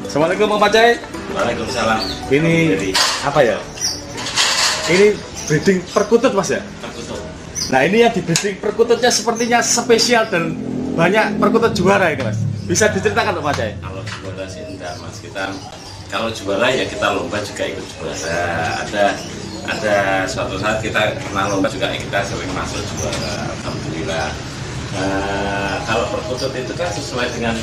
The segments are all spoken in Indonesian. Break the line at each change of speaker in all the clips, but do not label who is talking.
Assalamualaikum Pak Cai.
Waalaikumsalam.
Ini apa ya? Ini breeding perkutut Mas ya?
Perkutut.
Nah ini yang di breeding perkututnya sepertinya spesial dan banyak perkutut juara ini Mas. Bisa diceritakan Pak Cai?
Kalau juara sih enggak Mas, kita kalau juara ya kita lomba juga ikut juara. Ada suatu saat kita pernah lomba juga kita sering masuk juara, alhamdulillah. Kalau perkutut itu kan sesuai dengan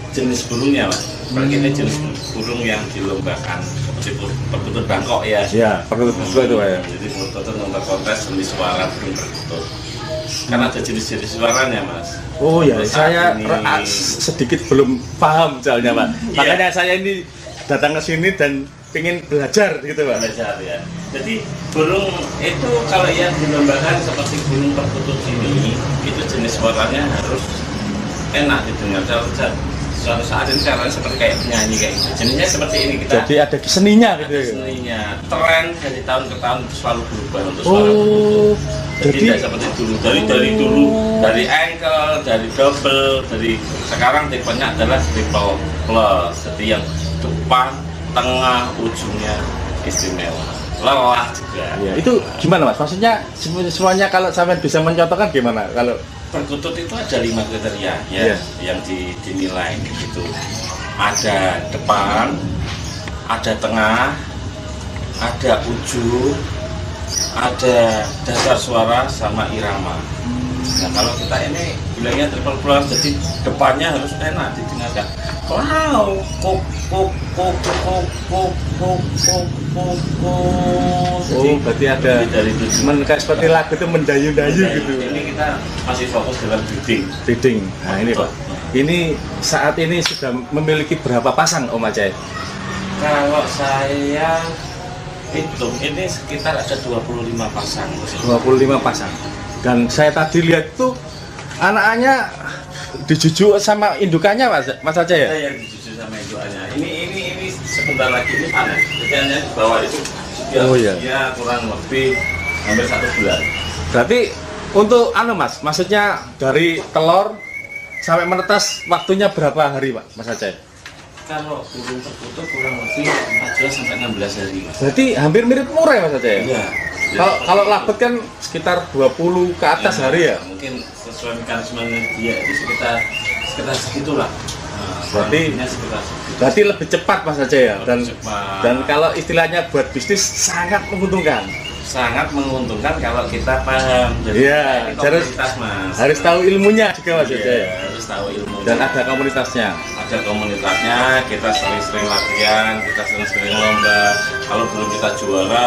jenis burungnya Mas. Ini jenis burung yang dilombakan seperti perkutut Bangkok ya.
Iya, perkutut itu Pak ya.
Jadi perkutut lomba kontes seni suara burung perkutut. Karena ada jenis-jenis suaranya Mas.
Oh ya, saya
ini
sedikit belum paham soalnya Pak. Makanya saya ini datang ke sini dan ingin belajar gitu Pak.
Belajar ya. Jadi burung itu kalau yang dilombakan seperti burung perkutut ini, itu jenis suaranya harus enak didengar. Suatu saat ini caranya seperti kayak penyanyi kayak gitu. Jenisnya seperti ini kita.
Jadi ada seninya gitu ya.
Seninya. Tren dari tahun ke tahun itu selalu berubah untuk suara perkutut. Jadi tidak seperti dulu. Dari dulu, dari ankle, dari double, dari sekarang tipenya adalah triple plus. Jadi yang depan, tengah, ujungnya istimewa. Lelah juga.
Ya, itu gimana Mas? Maksudnya semuanya kalau sampai bisa mencontohkan gimana? Kalau
perkutut itu ada 5 kriteria ya, yang dinilai gitu. Ada depan, ada tengah, ada ujung, ada dasar suara sama irama. Nah kalau kita ini bilangnya triple plus, jadi depannya harus enak didengarkan. Wow, kok.
Oh, berarti ada
dari itu
kayak seperti lagu itu mendayu-dayu gitu.
Ini kita masih fokus dalam breeding.
Nah ini Pak, ini saat ini sudah memiliki berapa pasang Om Aceh?
Kalau saya hitung ini sekitar ada 25 pasang.
25 pasang. Dan saya tadi lihat tuh anak-anaknya dijujuk sama indukannya Mas Aceh ya?
Saya yang dijujuk sama indukannya. Ini sebentar lagi ini panen. Jadi hanya di bawah itu dia kurang lebih hampir 1 bulan. Berarti
untuk Mas, maksudnya dari telur sampai menetas waktunya berapa hari Pak Mas Aceh?
Kalau burung perkutut kurang lebih 14 sampai 16 hari Mas.
Berarti hampir mirip murah ya Mas Aceh?
Iya.
Kalau labet kan sekitar 20 ke atas hari ya?
Mungkin sesuai mekanisme dia itu sekitar segitulah.
Berarti lebih cepat Mas Aceh ya? Dan kalau istilahnya buat bisnis sangat menguntungkan.
Sangat menguntungkan kalau kita paham.
Jadi harus tahu ilmunya juga Mas Aceh.
Iya, harus tahu ilmunya.
Dan ada komunitasnya.
Ada komunitasnya, kita sering-sering latihan, kita sering-sering lomba. Kalau belum kita juara,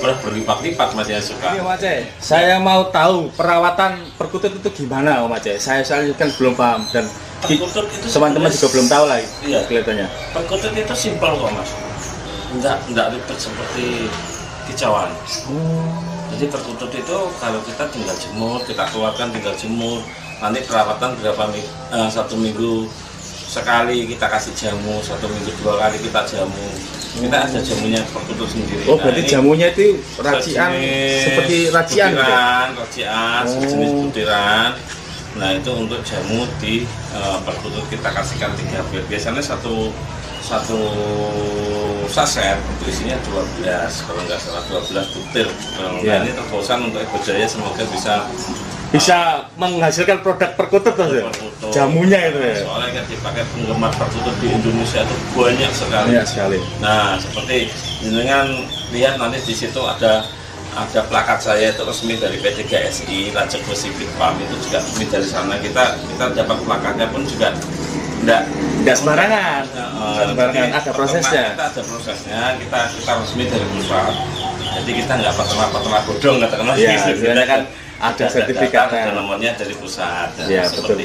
udah berlipat-lipat Mas yang suka.
Iya Om Aceh, saya mau tahu perawatan perkutut itu gimana Om Aceh. Saya kan belum paham dan
perkutut itu
teman-teman juga belum tahu lah.
Iya.
Kelihatannya.
Perkutut itu simpel kok Mas. Enggak ribet seperti kicauan. Jadi perkutut itu kalau kita tinggal jemur, kita keluarkan tinggal jemur. Nanti perawatan satu minggu sekali kita kasih jamu, 1 minggu 2 kali kita jamu. Kita ada jamunya perkutut sendiri.
Oh, berarti jamunya itu racian seperti racian gitu?
Racian, sejenis butiran. Nah, itu untuk jamu di perkutut kita kasihkan 3 bir. Biasanya satu saset itu isinya 12, kalau nggak salah 12 butir. Nah, ini terbosan untuk Ibu Jaya, semoga bisa
menghasilkan produk perkutut ya? Jamunya itu ya?
Soalnya kan dipakai penggemar perkutut di Indonesia itu banyak sekali.
Banyak sekali.
Nah, seperti dengan lihat nanti di situ ada plakat saya itu resmi dari P3SI, Lajeng Pacific Farm, itu juga resmi dari sana. Kita dapat plakatnya pun juga tidak sembarangan.
Ada prosesnya.
Kita ada prosesnya, kita resmi dari pusat. Jadi kita nggak peternak bodong katakanlah.
Iya, sebenarnya kan ada sertifikatnya.
Ada nomornya dari pusat.
Iya, betul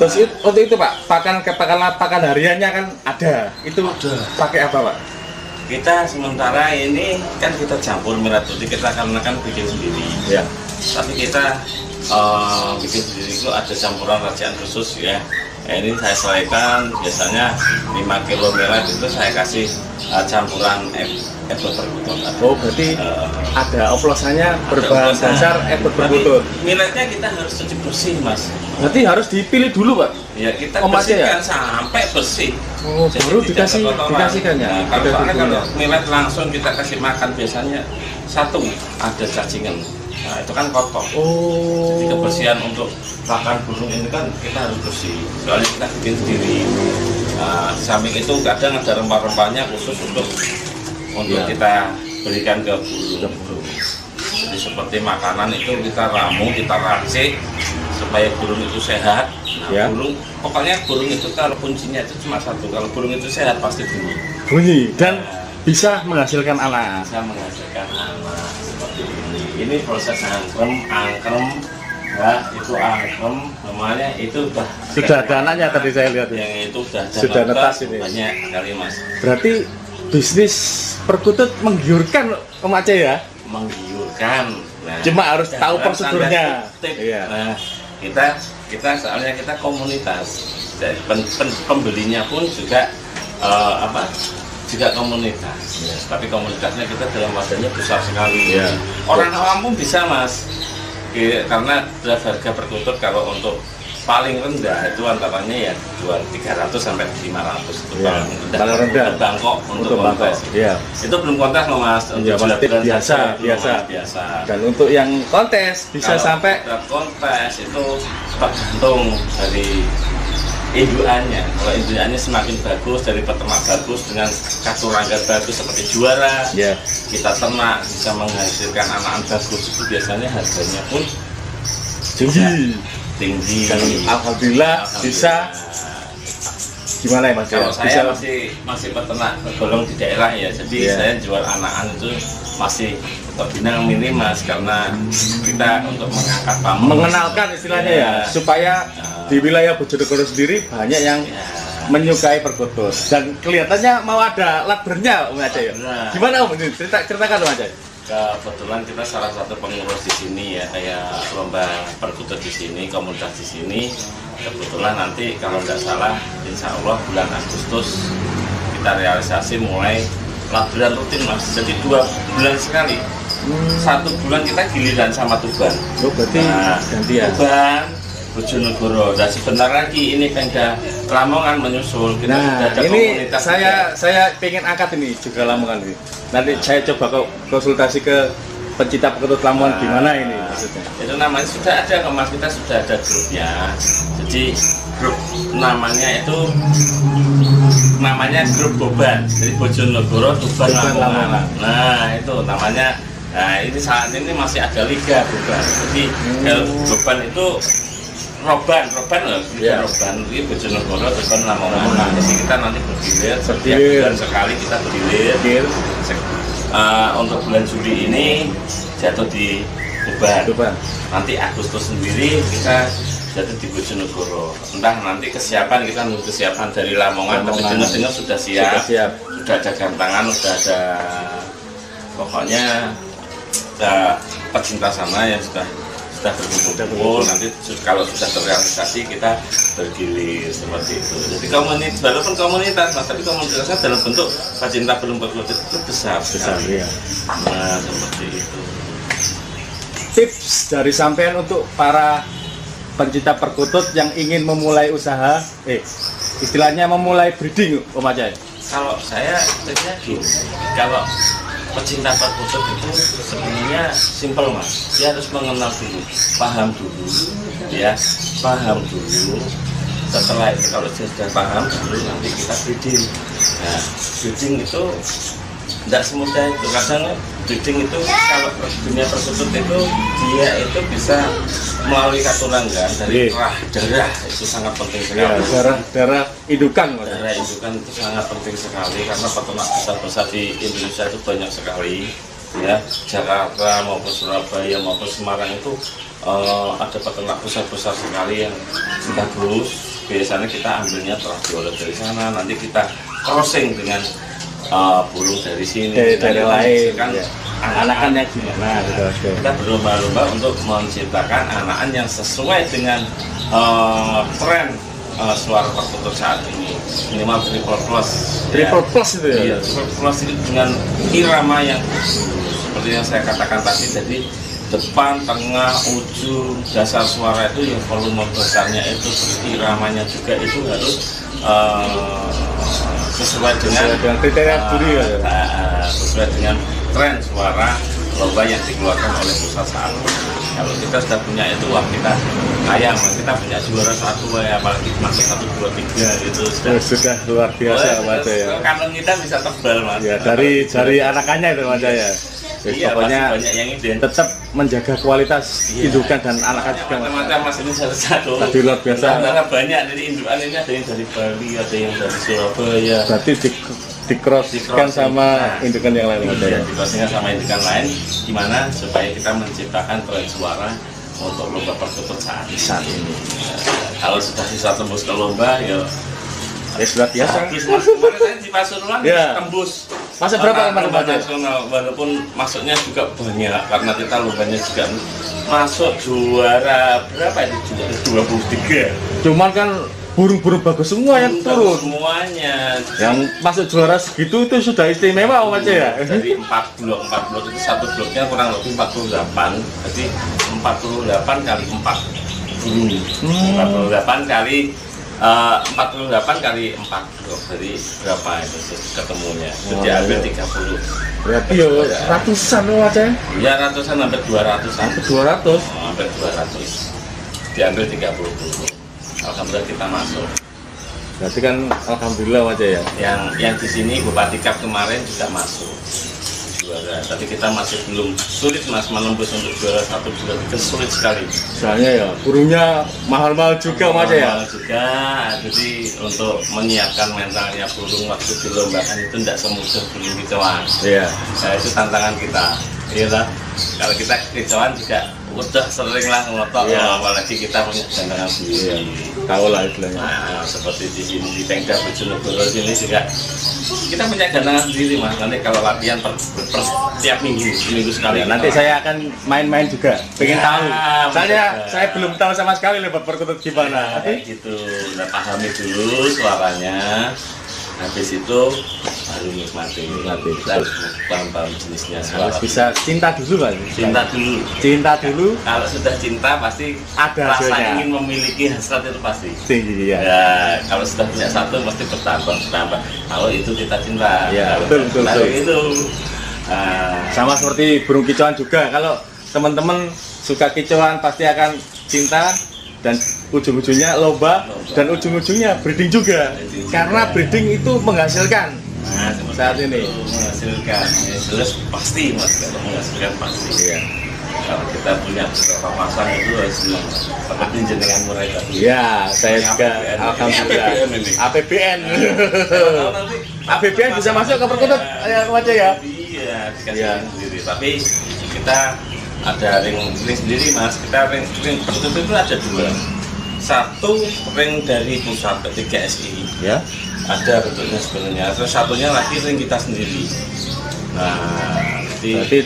Terus untuk itu Pak, pakan hariannya kan ada. Itu pakai apa Pak?
Kita sementara ini kan kita campur merah putih, kita karena kan bikin sendiri.
Ya.
Tapi kita bikin sendiri itu ada campuran racian khusus ya. Ini saya selesaikan biasanya 5 kilo merah itu saya kasih campuran ebot perkutut.
Oh, berarti ada oplosannya berbahan dasar ebot perkutut.
Milletnya kita harus cuci bersih, Mas.
Berarti harus dipilih dulu, Pak.
Ya kita
Om Aceh
bersihkan
ya?
sampai bersih.
Oh,
Jadi
baru
tidak ada kotoran.
dikasihkan ya.
Nah, kalau soalnya kalau millet langsung kita kasih makan biasanya satu ada cacingan. Nah, itu kan kotor.
Oh.
Jadi kebersihan untuk pakan burung ini kan kita harus bersih. Soalnya kita bikin sendiri. Nah, samping itu kadang ada rempah-rempahnya khusus untuk
Ya.
kita berikan ke burung. Jadi seperti makanan itu kita ramu, kita racik supaya burung itu sehat. Nah,
Ya.
pokoknya burung itu kalau kuncinya itu cuma satu. Kalau burung itu sehat pasti bunyi.
Bunyi dan bisa menghasilkan anak.
Bisa menghasilkan anak seperti ini. Ini proses angkrem, ya itu angkrem namanya itu
Sudah ada anaknya tadi saya lihat ya.
yang itu
Sudah netas ini.
banyak kali, Mas.
Berarti bisnis perkutut menggiurkan Om Aceh ya.
Menggiurkan. Nah,
Cuma harus tahu
dalam
prosedurnya.
tanda kutip.
Iya.
Nah, kita soalnya kita komunitas. Jadi pembelinya pun juga juga komunitas. Tapi komunitasnya kita dalam wadahnya besar sekali.
Iya.
Orang awam pun bisa, Mas. Karena harga perkutut kalau untuk paling rendah itu antaranya ya jual 300 sampai 500 itu
Iya, paling rendah.
untuk Bangkok untuk
Bangkok.
kontes.
Iya.
Itu belum kontes loh, Mas. Untuk
Iya, pasti
bulan
biasa,
saja, belum,
biasa.
Mas, biasa.
Dan untuk yang kontes bisa
Kalau
sampai
untuk kontes itu tergantung dari indukannya. Kalau indukannya semakin bagus, dari peternak bagus dengan katurangga bagus seperti juara,
ya.
kita ternak bisa menghasilkan anak-anak bagus itu biasanya harganya pun tinggi.
Dan alhamdulillah bisa gimana ya Mas?
Kalau
Ya,
saya masih peternak golong di daerah ya, jadi
Iya.
saya jual anakan itu masih binang mini, Mas, karena kita untuk mengangkat pamor,
mengenalkan istilahnya
Iya.
ya, supaya di wilayah Bojonegoro sendiri banyak yang
Ya.
menyukai perkutut dan kelihatannya mau ada laddernya Om Aceh ya.
Nah.
Gimana Om ini? Ceritakan Om Aceh.
Kebetulan kita salah satu pengurus di sini ya, kayak lomba perkutut di sini, komunitas di sini. Kebetulan nanti kalau nggak salah, insya Allah bulan Agustus kita realisasi mulai laburan rutin, Mas. Jadi 2 bulan sekali. 1 bulan kita giliran sama Tuban.
Oh, berarti gantian.
Tuban, Bojonegoro. Dan sebentar lagi ini Pemda Lamongan menyusul. Kita sudah
Nah,
ada
ini
komunitas
saya pengen angkat ini juga Lamongan ini. Nanti saya coba konsultasi ke pencinta perkutut Lamongan gimana ini maksudnya.
Itu namanya sudah ada kok, Mas, kita sudah ada grupnya. Jadi grup namanya grup Boban. Jadi Bojonegoro Tuban Lamongan. Nah, itu namanya. Nah, ini saat ini masih ada liga Boban. Jadi Boban itu Roban loh,
Ya.
Roban ini Bojonegoro Tuban Lamongan. Jadi kita nanti bergilir setiap
Bergilir.
bulan sekali kita bergilir. Untuk bulan Juli ini jatuh di Tuban. Nanti Agustus sendiri kita jatuh di Bojonegoro. Entah nanti kesiapan, kita nunggu kesiapan dari Lamongan. Tapi dengar-dengar sudah siap. Sudah ada gantangan, sudah ada, pokoknya pecinta sana yang sudah berkumpul. Nanti kalau sudah terrealisasi kita bergilir seperti itu. Jadi komunitas, walaupun komunitas, Mas, tapi komunitasnya dalam bentuk pecinta burung perkutut itu besar sekali.
Ya.
Nah, seperti itu.
Tips dari sampean untuk para pencinta perkutut yang ingin memulai usaha, istilahnya memulai breeding Om Aceh.
Kalau saya tipsnya gini, kalau pecinta perkutut itu sebenarnya simpel, Mas. Dia harus mengenal dulu, paham dulu. Setelah itu kalau dia sudah paham, baru nanti kita breeding. Nah, breeding itu tidak semudah itu. Kadang breeding itu kalau dunia perkutut itu dia itu bisa melalui katurangga dari darah itu sangat penting sekali.
Darah indukan Mas.
Darah indukan itu sangat penting sekali karena peternak besar-besar di Indonesia itu banyak sekali. Ya, Jakarta maupun Surabaya maupun Semarang itu ada peternak besar-besar sekali yang bagus. Biasanya kita ambilnya telah diolah dari sana, nanti kita crossing dengan burung dari sini,
dari lain
kan
ya. Anakannya gimana
kita berlomba-lomba untuk menciptakan anakan yang sesuai dengan tren suara perkutut saat ini minimal triple plus.
Triple plus itu ya?
Iya, triple plus itu dengan irama yang seperti yang saya katakan tadi. Jadi depan, tengah, ujung, dasar suara itu yang volume besarnya itu, terus iramanya juga itu harus sesuai dengan
kriteria juri ya?
Sesuai dengan tren suara lomba yang dikeluarkan oleh pusat saat ini. Kalau kita sudah punya itu, wah kita kaya, kita punya juara 1 ya, apalagi masuk 1, 2, 3 gitu
sudah luar biasa Mas ya.
Kantong kita bisa tebal Mas.
Ya, dari anakannya itu Mas ya.
Iya,
pokoknya
banyak yang ide.
tetap menjaga kualitas indukan dan anakan juga
macam-macam Mas, ini salah satu.
Tadi luar biasa.
Karena banyak dari indukan ini, ada yang dari Bali, ada yang dari Surabaya.
Berarti di-cross-kan sama indukan yang lain Mas ya.
Di-crossingkan sama indukan lain, gimana supaya kita menciptakan tren suara untuk lomba perkutut saat ini. Kalau sudah bisa tembus ke lomba, ya
sudah biasa.
Kemarin saya di Pasuruan tembus.
Masa berapa kemarin
lomba nasional, walaupun masuknya juga banyak karena kita lombanya juga masuk juara berapa itu, juara 23.
Cuman kan burung-burung bagus semua yang turun.
Semuanya.
Yang masuk juara segitu itu sudah istimewa Mas ya.
Dari 4 blok itu satu bloknya kurang lebih 48. Jadi 48 kali 4 burung. 48 kali 48 kali 4 blok, jadi berapa itu ketemunya? Jadi hampir 30.
Berarti ya ratusan loh Mas ya?
Ya ratusan, hampir 200-an.
Hampir 200.
Hampir 200. Diambil 30 dulu. Alhamdulillah kita masuk.
Berarti kan alhamdulillah Mas ya.
Yang di sini Bupati Kap kemarin juga masuk juara, tapi kita masih belum, sulit Mas menembus untuk juara 1, 2, 3, sulit sekali.
Soalnya ya burungnya mahal-mahal juga Mas ya.
Mahal juga, jadi untuk menyiapkan mentalnya burung waktu dilombakan itu tidak semudah burung kicauan.
Iya.
Nah, itu tantangan kita. Iya lah. Kalau kita kicauan juga udah sering lah ngotot, apalagi kita punya gandangan sendiri.
Tahu lah istilahnya.
Nah, seperti di sini di Pengda Bojonegoro sini juga kita punya gandangan sendiri Mas. Nanti kalau latihan per tiap minggu sekali.
Ya, nanti saya akan main-main juga. Pengen tahu. Saya belum tahu sama sekali loh perkutut gimana.
Kayak gitu. Udah pahami dulu suaranya. Habis itu baru nikmati. Kita harus paham jenisnya.
Harus bisa cinta dulu Mas. Cinta dulu.
Kalau sudah cinta pasti
ada
rasa
hasilnya.
ingin memiliki hasrat itu pasti
Tinggi ya.
Ya, kalau sudah punya satu pasti bertambah. Kalau itu kita cinta.
Ya, betul.
Itu
sama seperti burung kicauan juga. Kalau teman-teman suka kicauan pasti akan cinta, dan ujung-ujungnya lomba, dan ujung-ujungnya breeding juga. Karena breeding itu menghasilkan.
Nah,
saat ini
menghasilkan, ya, jelas pasti Mas, kalau menghasilkan pasti.
Iya.
Kalau kita punya beberapa pasang itu harus seperti jenengan murai tadi.
Ya, saya juga alhamdulillah. APBN. APBN bisa masuk ke perkutut ya Mas ya?
Iya, dikasih sendiri. Tapi kita ada ring sendiri Mas. Kita ring perkutut itu ada 2. Satu ring dari pusat P3SI.
Ya.
Ada bentuknya sebenarnya. Terus satunya lagi ring kita sendiri. Nah,
berarti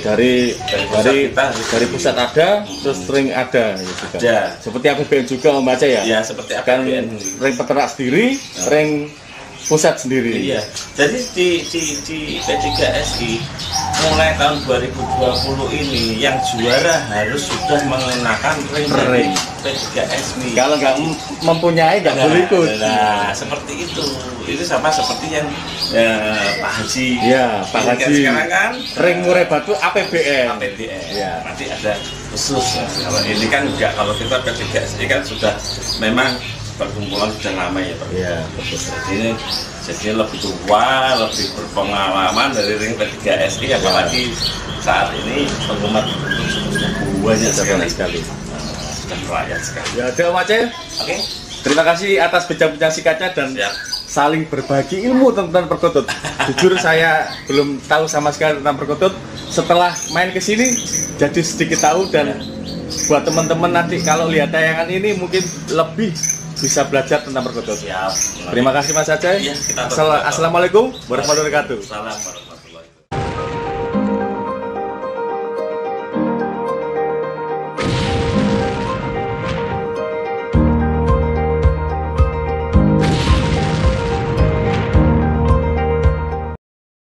dari pusat ada, terus ring ada gitu kan.
Ada.
Seperti APBN juga Om Baca ya?
Ya, seperti
kan
APBN.
Ring peternak sendiri, ring pusat sendiri.
Iya. Jadi di P3SI mulai tahun 2020 ini yang juara harus sudah mengenakan ring P3SI.
Kalau nggak mempunyai nggak boleh ikut.
Nah, seperti itu. Itu sama seperti yang Pak Haji.
Iya, Pak Haji.
Sekarang kan
ring murai batu APBN.
Ya. Nanti ada khusus. Kalau ini kan enggak, kalau kita P3SI kan sudah memang perkumpulan sudah lama ya Pak.
Iya, betul.
Jadi lebih tua, lebih berpengalaman dari ring P3SI, apalagi saat ini penggemar sudah banyak sekali. Sudah rakyat sekali.
Ya, ada Om Aceh.
Oke.
Terima kasih atas bincang-bincang singkatnya dan saling berbagi ilmu tentang perkutut. Jujur saya belum tahu sama sekali tentang perkutut. Setelah main ke sini jadi sedikit tahu, dan buat teman-teman nanti kalau lihat tayangan ini mungkin lebih bisa belajar tentang perkutut.
Siap.
Terima kasih Mas Aceh.
Ya,
Assalamualaikum warahmatullahi wabarakatuh.
Salam.